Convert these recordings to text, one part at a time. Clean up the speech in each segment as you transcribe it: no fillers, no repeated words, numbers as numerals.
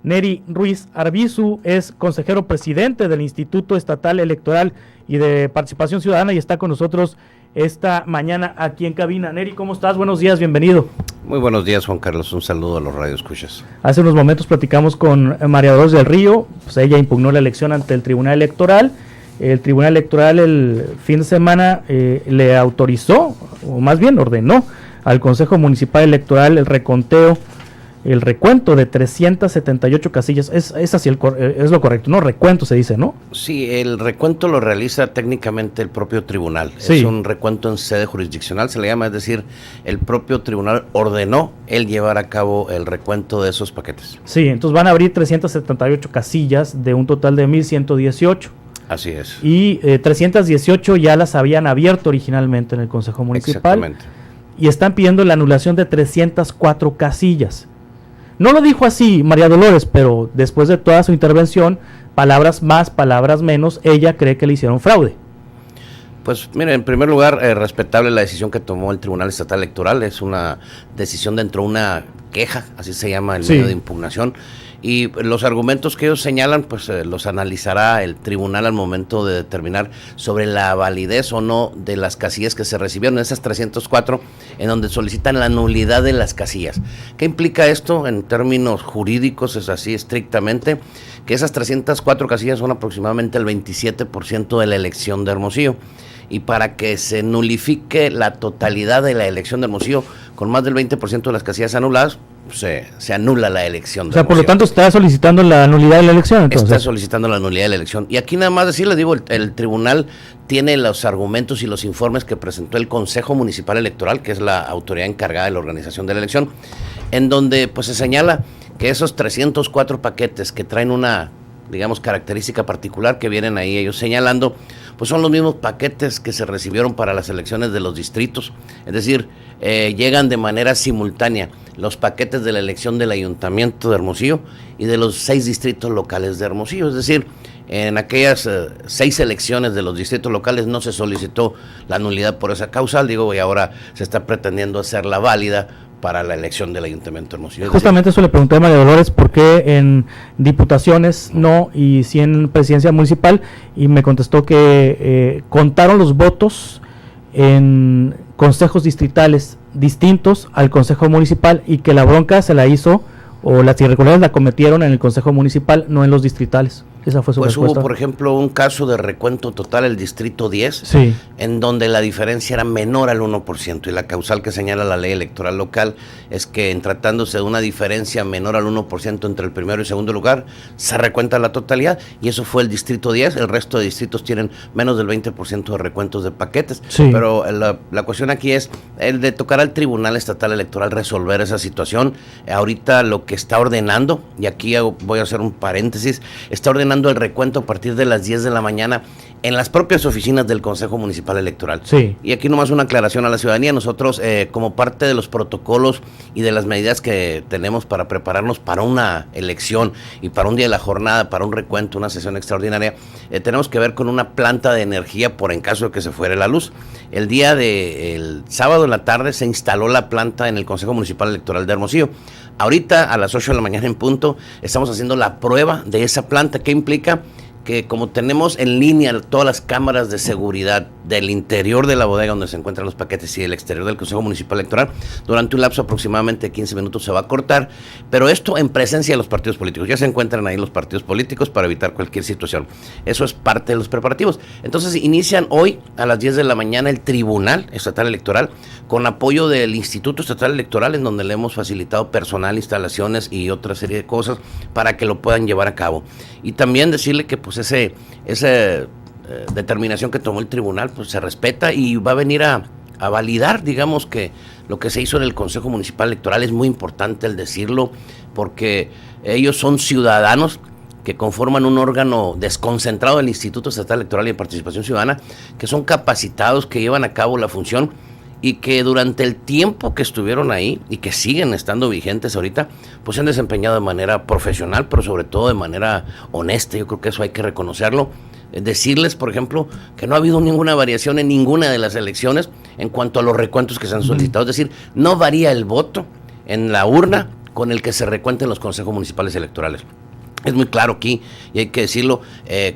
Neri Ruiz Arbizu es consejero presidente del Instituto Estatal Electoral y de Participación Ciudadana y está con nosotros esta mañana aquí en cabina. Neri, ¿cómo estás? Buenos días, bienvenido. Muy buenos días, Juan Carlos, un saludo a los radioescuchas. Hace unos momentos platicamos con María Dolores del Río, pues ella impugnó la elección ante el Tribunal Electoral. El Tribunal Electoral el fin de semana le autorizó, o más bien ordenó, al Consejo Municipal Electoral el recuento de 378 casillas. Es así es lo correcto, ¿no? Recuento se dice, ¿no? Sí, el recuento lo realiza técnicamente el propio tribunal. Sí. Es un recuento en sede jurisdiccional, se le llama, es decir, el propio tribunal ordenó el llevar a cabo el recuento de esos paquetes. Sí, entonces van a abrir 378 casillas de un total de 1,118. Así es. Y 318 ya las habían abierto originalmente en el Consejo Municipal. Exactamente. Y están pidiendo la anulación de 304 casillas. No lo dijo así María Dolores, pero después de toda su intervención, palabras más, palabras menos, ella cree que le hicieron fraude. Pues mire, en primer lugar, respetable la decisión que tomó el Tribunal Estatal Electoral, es una decisión dentro de una queja, así se llama el medio de impugnación, y los argumentos que ellos señalan, pues los analizará el tribunal al momento de determinar sobre la validez o no de las casillas que se recibieron, esas 304, en donde solicitan la nulidad de las casillas. ¿Qué implica esto en términos jurídicos? Es así estrictamente, que esas 304 casillas son aproximadamente el 27% de la elección de Hermosillo. Y para que se nulifique la totalidad de la elección de Hermosillo, con más del 20% de las casillas anuladas, se anula la elección de Hermosillo. Por lo tanto, está solicitando la nulidad de la elección, entonces. Está solicitando la nulidad de la elección. Y aquí nada más decirle, digo, el tribunal tiene los argumentos y los informes que presentó el Consejo Municipal Electoral, que es la autoridad encargada de la organización de la elección, en donde pues se señala que esos 304 paquetes que traen una, digamos, característica particular que vienen ahí ellos señalando, pues son los mismos paquetes que se recibieron para las elecciones de los distritos, es decir, llegan de manera simultánea los paquetes de la elección del Ayuntamiento de Hermosillo y de los 6 distritos locales de Hermosillo, es decir, en aquellas 6 elecciones de los distritos locales no se solicitó la nulidad por esa causal, digo, y ahora se está pretendiendo hacerla válida para la elección del Ayuntamiento de Hermosillo. Justamente eso le pregunté a María Dolores, ¿por qué en diputaciones no y sí en presidencia municipal? Y me contestó que contaron los votos en consejos distritales distintos al consejo municipal y que la bronca se la hizo, o las irregularidades la cometieron en el consejo municipal, no en los distritales. Esa fue su respuesta. Hubo, por ejemplo, un caso de recuento total, el distrito 10, sí, en donde la diferencia era menor al 1%, y la causal que señala la ley electoral local es que en tratándose de una diferencia menor al 1% entre el primero y segundo lugar, se recuenta la totalidad, y eso fue el distrito 10, el resto de distritos tienen menos del 20% de recuentos de paquetes, sí. Pero la cuestión aquí es el de tocar al Tribunal Estatal Electoral resolver esa situación. Ahorita lo que está ordenando, y aquí voy a hacer un paréntesis, está ordenando el recuento a partir de las 10 de la mañana en las propias oficinas del Consejo Municipal Electoral. Sí. Y aquí nomás una aclaración a la ciudadanía. Nosotros, como parte de los protocolos y de las medidas que tenemos para prepararnos para una elección y para un día de la jornada, para un recuento, una sesión extraordinaria, tenemos que ver con una planta de energía por en caso de que se fuere la luz. El día del sábado en la tarde se instaló la planta en el Consejo Municipal Electoral de Hermosillo. Ahorita a las 8 de la mañana en punto estamos haciendo la prueba de esa planta. ¿Qué implica? Que como tenemos en línea todas las cámaras de seguridad del interior de la bodega donde se encuentran los paquetes y del exterior del Consejo Municipal Electoral, durante un lapso aproximadamente de 15 minutos se va a cortar, pero esto en presencia de los partidos políticos. Ya se encuentran ahí los partidos políticos para evitar cualquier situación. Eso es parte de los preparativos. Entonces inician hoy a las 10 de la mañana el Tribunal Estatal Electoral con apoyo del Instituto Estatal Electoral, en donde le hemos facilitado personal, instalaciones y otra serie de cosas para que lo puedan llevar a cabo. Y también decirle que pues esa determinación que tomó el tribunal pues se respeta y va a venir a validar, digamos, que lo que se hizo en el Consejo Municipal Electoral. Es muy importante el decirlo, porque ellos son ciudadanos que conforman un órgano desconcentrado del Instituto Estatal Electoral y de Participación Ciudadana, que son capacitados, que llevan a cabo la función y que durante el tiempo que estuvieron ahí y que siguen estando vigentes ahorita, pues se han desempeñado de manera profesional, pero sobre todo de manera honesta. Yo creo que eso hay que reconocerlo. Decirles, por ejemplo, que no ha habido ninguna variación en ninguna de las elecciones en cuanto a los recuentos que se han solicitado. Es decir, no varía el voto en la urna con el que se recuenten los consejos municipales electorales. Es muy claro aquí, y hay que decirlo,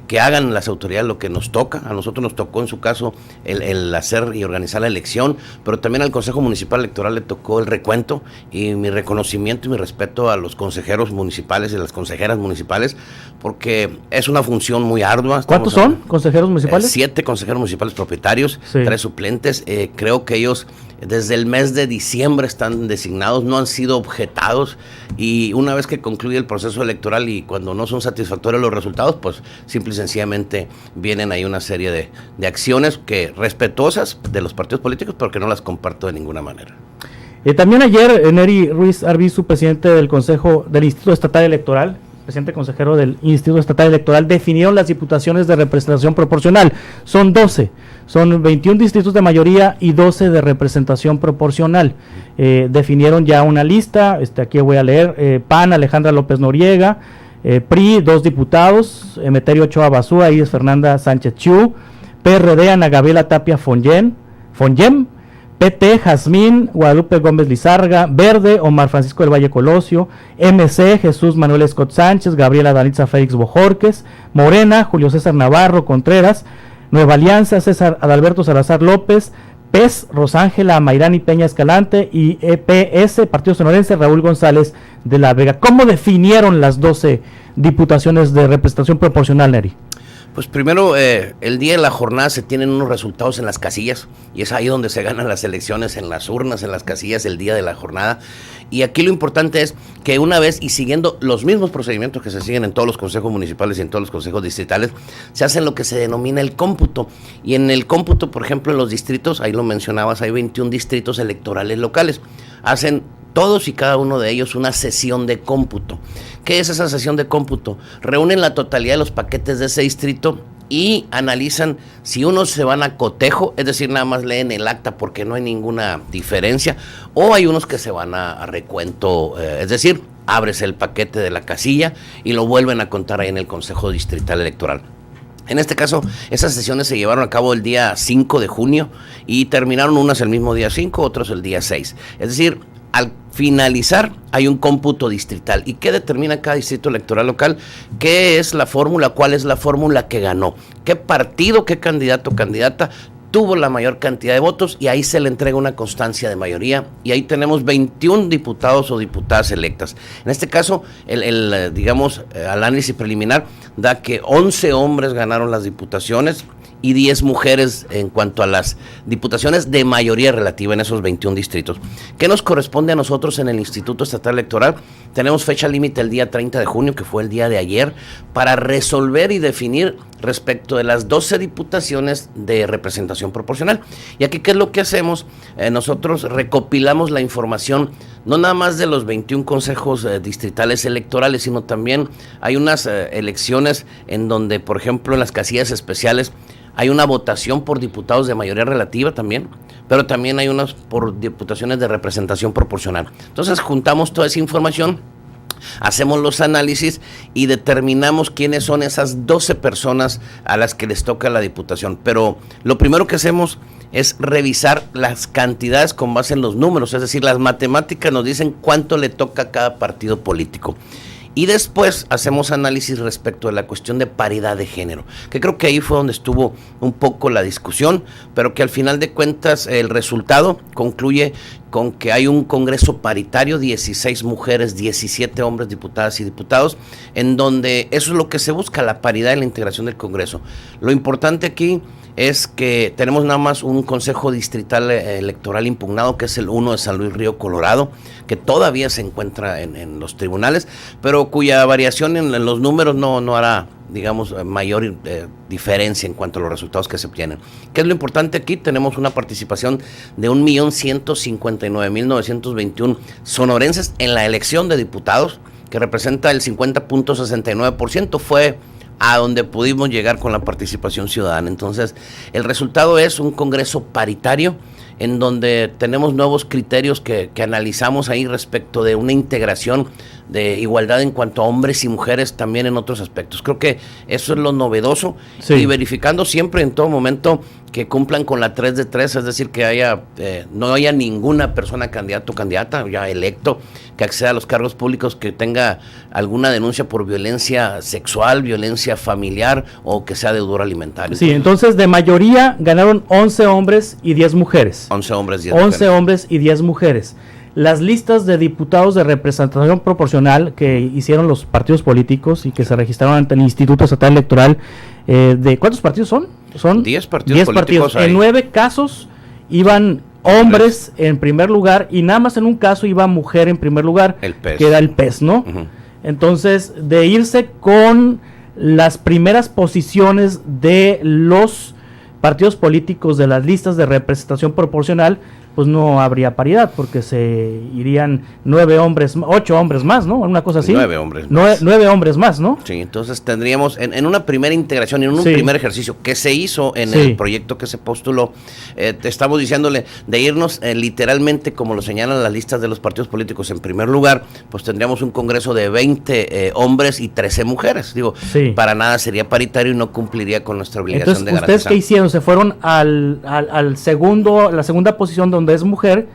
que hagan las autoridades lo que nos toca. A nosotros nos tocó, en su caso, el hacer y organizar la elección, pero también al Consejo Municipal Electoral le tocó el recuento, y mi reconocimiento y mi respeto a los consejeros municipales y las consejeras municipales, porque es una función muy ardua. ¿Cuántos son consejeros municipales? 7 consejeros municipales propietarios, sí. 3 suplentes. Creo que ellos desde el mes de diciembre están designados, no han sido objetados, y una vez que concluye el proceso electoral y cuando no son satisfactorios los resultados, pues simple y sencillamente vienen ahí una serie de acciones que respetuosas de los partidos políticos, pero que no las comparto de ninguna manera. También ayer, Neri Ruiz Arbizu, presidente del Consejo del Instituto Estatal Electoral, presidente consejero del Instituto Estatal Electoral, definieron las diputaciones de representación proporcional. Son 12, son 21 distritos de mayoría y 12 de representación proporcional. Definieron ya una lista, aquí voy a leer: PAN, Alejandra López Noriega; PRI, 2 diputados, Emeterio Ochoa Basúa y Fernanda Sánchez Chiu; PRD, Ana Gabriela Tapia Fonyem; PT, Jazmín Guadalupe Gómez Lizarga; Verde, Omar Francisco del Valle Colosio; MC, Jesús Manuel Scott Sánchez, Gabriela Danitza Félix Bojorques; Morena, Julio César Navarro Contreras; Nueva Alianza, César Adalberto Salazar López; PES, Rosángela Mayrani Peña Escalante; y EPS, Partido Sonorense, Raúl González de la Vega. ¿Cómo definieron las 12 diputaciones de representación proporcional, Neri? Pues primero, el día de la jornada se tienen unos resultados en las casillas, y es ahí donde se ganan las elecciones, en las urnas, en las casillas, el día de la jornada. Y aquí lo importante es que una vez, y siguiendo los mismos procedimientos que se siguen en todos los consejos municipales y en todos los consejos distritales, se hace lo que se denomina el cómputo. Y en el cómputo, por ejemplo, en los distritos, ahí lo mencionabas, hay 21 distritos electorales locales. Hacen todos y cada uno de ellos una sesión de cómputo. ¿Qué es esa sesión de cómputo? Reúnen la totalidad de los paquetes de ese distrito y analizan si unos se van a cotejo, es decir, nada más leen el acta porque no hay ninguna diferencia, o hay unos que se van a recuento, es decir, abres el paquete de la casilla y lo vuelven a contar ahí en el Consejo Distrital Electoral. En este caso, esas sesiones se llevaron a cabo el día 5 de junio y terminaron unas el mismo día 5, otros el día 6. Es decir, al finalizar hay un cómputo distrital. ¿Y qué determina cada distrito electoral local? ¿Qué es la fórmula? ¿Cuál es la fórmula que ganó? ¿Qué partido, qué candidato o candidata tuvo la mayor cantidad de votos? Y ahí se le entrega una constancia de mayoría, y ahí tenemos 21 diputados o diputadas electas. En este caso, el análisis preliminar da que 11 hombres ganaron las diputaciones y 10 mujeres en cuanto a las diputaciones de mayoría relativa en esos 21 distritos. ¿Qué nos corresponde a nosotros en el Instituto Estatal Electoral? Tenemos fecha límite el día 30 de junio, que fue el día de ayer, para resolver y definir respecto de las 12 diputaciones de representación proporcional. Y aquí, ¿qué es lo que hacemos? Nosotros recopilamos la información, no nada más de los 21 consejos distritales electorales, sino también hay unas elecciones en donde, por ejemplo, en las casillas especiales, hay una votación por diputados de mayoría relativa también, pero también hay unas por diputaciones de representación proporcional. Entonces juntamos toda esa información, hacemos los análisis y determinamos quiénes son esas 12 personas a las que les toca la diputación. Pero lo primero que hacemos es revisar las cantidades con base en los números, es decir, las matemáticas nos dicen cuánto le toca a cada partido político. Y después hacemos análisis respecto de la cuestión de paridad de género, que creo que ahí fue donde estuvo un poco la discusión, pero que al final de cuentas el resultado concluye con que hay un Congreso paritario, 16 mujeres, 17 hombres, diputadas y diputados, en donde eso es lo que se busca, la paridad y la integración del Congreso. Lo importante aquí es que tenemos nada más un consejo distrital electoral impugnado, que es el 1 de San Luis Río Colorado, que todavía se encuentra en los tribunales, pero cuya variación en los números no hará, digamos, mayor diferencia en cuanto a los resultados que se obtienen. ¿Qué es lo importante aquí? Tenemos una participación de 1.159.921 sonorenses en la elección de diputados, que representa el 50.69%, fue a donde pudimos llegar con la participación ciudadana. Entonces, el resultado es un Congreso paritario en donde tenemos nuevos criterios que analizamos ahí respecto de una integración de igualdad en cuanto a hombres y mujeres también en otros aspectos. Creo que eso es lo novedoso, sí, y verificando siempre en todo momento que cumplan con la 3 de 3, es decir, que no haya ninguna persona candidato o candidata ya electo que acceda a los cargos públicos que tenga alguna denuncia por violencia sexual, violencia familiar o que sea deudor alimentario. Sí, entonces de mayoría ganaron 11 hombres y 10 mujeres. 11 hombres, 10 11 mujeres. hombres y 10 mujeres. Las listas de diputados de representación proporcional que hicieron los partidos políticos y que se registraron ante el Instituto Estatal Electoral, ¿de cuántos partidos son? Son 10 partidos políticos. En 9 casos iban hombres en primer lugar y nada más en un caso iba mujer en primer lugar, el PES. que era el PES, ¿no? Uh-huh. Entonces, de irse con las primeras posiciones de los partidos políticos de las listas de representación proporcional, pues no habría paridad, porque se irían 8 hombres más, ¿no? Una cosa así. 9 hombres más. 9 hombres más, ¿no? Sí, entonces tendríamos en una primera integración, en un sí, primer ejercicio que se hizo en sí, el proyecto que se postuló, te estamos diciéndole de irnos literalmente, como lo señalan las listas de los partidos políticos, en primer lugar, pues tendríamos un congreso de 20 hombres y 13 mujeres. Digo, sí, para nada sería paritario y no cumpliría con nuestra obligación. Entonces, de garantizar. ¿ustedes qué hicieron? Se fueron al segundo, la segunda posición donde es mujer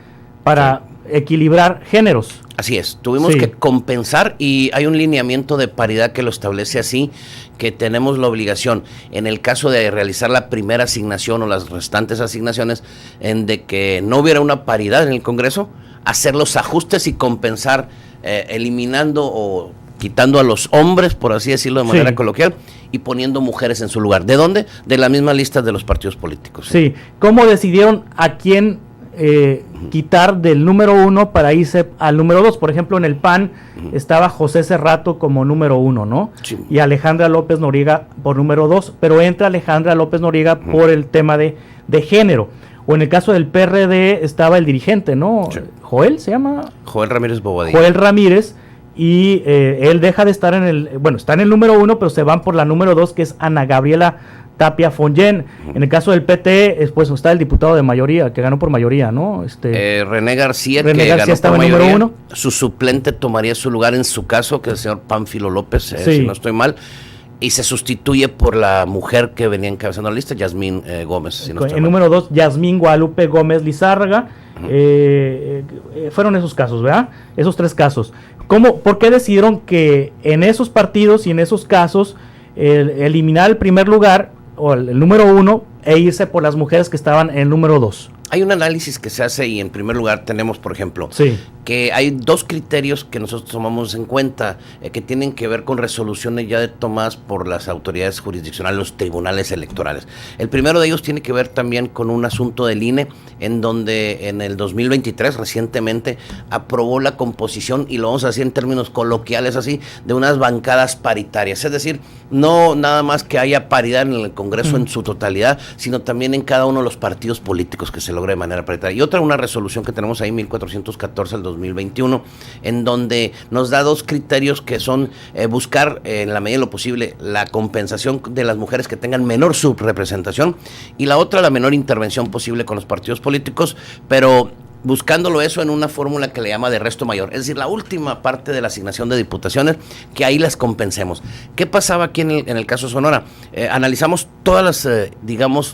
para equilibrar géneros. Así es, tuvimos que compensar y hay un lineamiento de paridad que lo establece así, que tenemos la obligación, en el caso de realizar la primera asignación o las restantes asignaciones, en de que no hubiera una paridad en el Congreso, hacer los ajustes y compensar, eliminando o quitando a los hombres, por así decirlo de manera coloquial, y poniendo mujeres en su lugar. ¿De dónde? De la misma lista de los partidos políticos. Sí, ¿cómo decidieron a quién quitar del número 1 para irse al número 2? Por ejemplo, en el PAN estaba José Cerrato como número 1, ¿no? Sí. Y Alejandra López Noriega por número 2, pero entra Alejandra López Noriega por el tema de género. O en el caso del PRD estaba el dirigente, ¿no? Sí. Joel se llama. Joel Ramírez Bobadilla. Joel Ramírez, y él deja de estar está en el número 1, pero se van por la número 2, que es Ana Gabriela Tapia Fonyen. En el caso del PT, pues está el diputado de mayoría, que ganó por mayoría, ¿no? René García, René García ganó estaba por en mayoría. número 1. Su suplente tomaría su lugar en su caso, que es el señor Pánfilo López, Sí. si no estoy mal, y se sustituye por la mujer que venía encabezando la lista, Yasmín Gómez, si no estoy En mal. número 2, Yasmín Guadalupe Gómez Lizárraga. Fueron esos casos, ¿verdad? Esos 3 casos. ¿Por qué decidieron que en esos partidos y en esos casos eliminar el primer lugar o el número 1 e irse por las mujeres que estaban en el número 2? Hay un análisis que se hace y en primer lugar tenemos, por ejemplo, Sí. que hay 2 criterios que nosotros tomamos en cuenta, que tienen que ver con resoluciones ya tomadas por las autoridades jurisdiccionales, los tribunales electorales. El primero de ellos tiene que ver también con un asunto del INE, en donde en el 2023 recientemente aprobó la composición, y lo vamos a decir en términos coloquiales así, de unas bancadas paritarias. Es decir, no nada más que haya paridad en el Congreso en su totalidad, sino también en cada uno de los partidos políticos, que se logre de manera paritaria. Y otra, una resolución que tenemos ahí, 1414 del 2021, en donde nos da 2 criterios que son buscar, en la medida de lo posible, la compensación de las mujeres que tengan menor subrepresentación, y la otra, la menor intervención posible con los partidos políticos, pero buscándolo eso en una fórmula que le llama de resto mayor, es decir, la última parte de la asignación de diputaciones, que ahí las compensemos. ¿Qué pasaba aquí en el caso de Sonora? Analizamos todas las,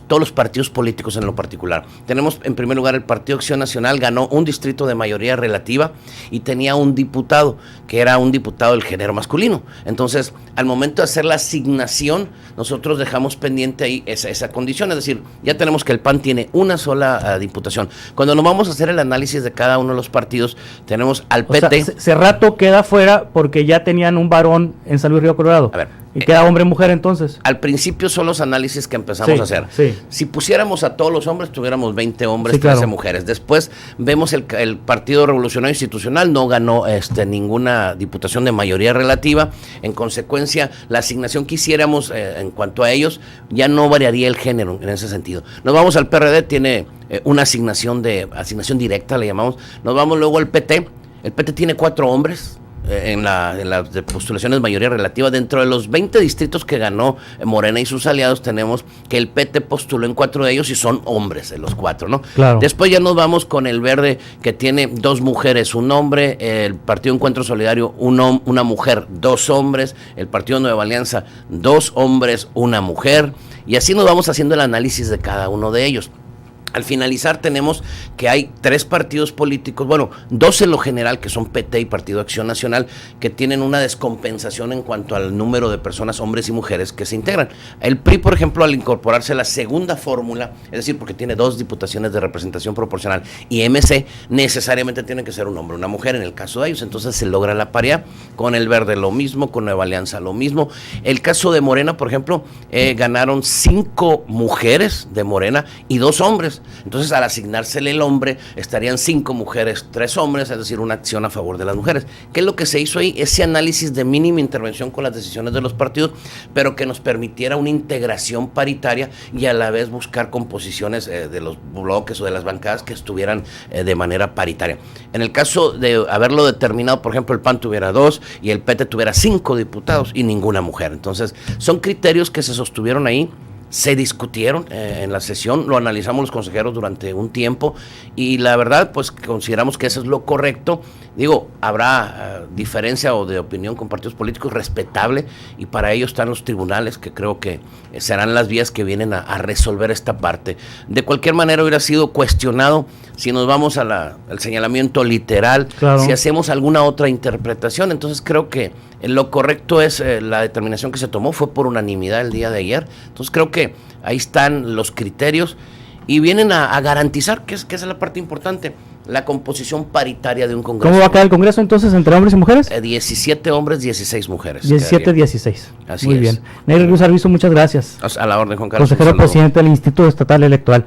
todos los partidos políticos en lo particular. Tenemos en primer lugar el Partido Acción Nacional, ganó un distrito de mayoría relativa y tenía un diputado, que era un diputado del género masculino. Entonces, al momento de hacer la asignación, nosotros dejamos pendiente ahí esa condición, es decir, ya tenemos que el PAN tiene una sola diputación. Cuando nos vamos a hacer el análisis de cada uno de los partidos, tenemos al PT. O sea, Cerrato queda fuera porque ya tenían un varón en San Luis Río Colorado. A ver, y queda hombre-mujer entonces. Al principio son los análisis que empezamos a hacer. Sí. Si pusiéramos a todos los hombres, tuviéramos 20 hombres, Sí, 13 claro. mujeres. Después vemos el Partido Revolucionario Institucional, no ganó ninguna diputación de mayoría relativa. En consecuencia, la asignación que hiciéramos en cuanto a ellos, ya no variaría el género en ese sentido. Nos vamos al PRD, tiene una asignación directa, le llamamos. Nos vamos luego al PT. El PT tiene 4 hombres. en las de postulaciones mayoría relativa. Dentro de los 20 distritos que ganó Morena y sus aliados, tenemos que el PT postuló en 4 de ellos y son hombres de los 4, ¿no? Claro. Después ya nos vamos con el Verde, que tiene 2 mujeres, un hombre, el Partido Encuentro Solidario, una mujer, 2 hombres, el Partido Nueva Alianza, 2 hombres, una mujer, y así nos vamos haciendo el análisis de cada uno de ellos. Al finalizar tenemos que hay 3 partidos políticos, bueno, 2 en lo general, que son PT y Partido Acción Nacional, que tienen una descompensación en cuanto al número de personas, hombres y mujeres, que se integran. El PRI, por ejemplo, al incorporarse a la segunda fórmula, es decir, porque tiene 2 diputaciones de representación proporcional, y MC, necesariamente tiene que ser un hombre o una mujer en el caso de ellos, entonces se logra la paridad. Con el Verde lo mismo, con Nueva Alianza lo mismo. El caso de Morena, por ejemplo, ganaron 5 mujeres de Morena y 2 hombres. Entonces, al asignársele el hombre, estarían 5 mujeres, 3 hombres, es decir, una acción a favor de las mujeres. ¿Qué es lo que se hizo ahí? Ese análisis de mínima intervención con las decisiones de los partidos, pero que nos permitiera una integración paritaria y a la vez buscar composiciones de los bloques o de las bancadas que estuvieran de manera paritaria. En el caso de haberlo determinado, por ejemplo, el PAN tuviera 2 y el PT tuviera 5 diputados y ninguna mujer. Entonces, son criterios que se sostuvieron ahí. Se discutieron en la sesión, lo analizamos los consejeros durante un tiempo y la verdad pues consideramos que eso es lo correcto. Digo, habrá diferencia o de opinión con partidos políticos, respetable, y para ello están los tribunales, que creo que serán las vías que vienen a resolver esta parte. De cualquier manera hubiera sido cuestionado si nos vamos al señalamiento literal, claro, si hacemos alguna otra interpretación. Entonces creo que lo correcto es la determinación que se tomó, fue por unanimidad el día de ayer. Entonces creo que ahí están los criterios y vienen a garantizar, que es la parte importante, la composición paritaria de un Congreso. ¿Cómo va a quedar el Congreso entonces entre hombres y mujeres? 17 hombres, 16 mujeres. 17, 16. Así muy es. bien. Negro Cruz Arvizu, muchas gracias. A la orden, Juan Carlos. Consejero presidente del Instituto Estatal Electoral.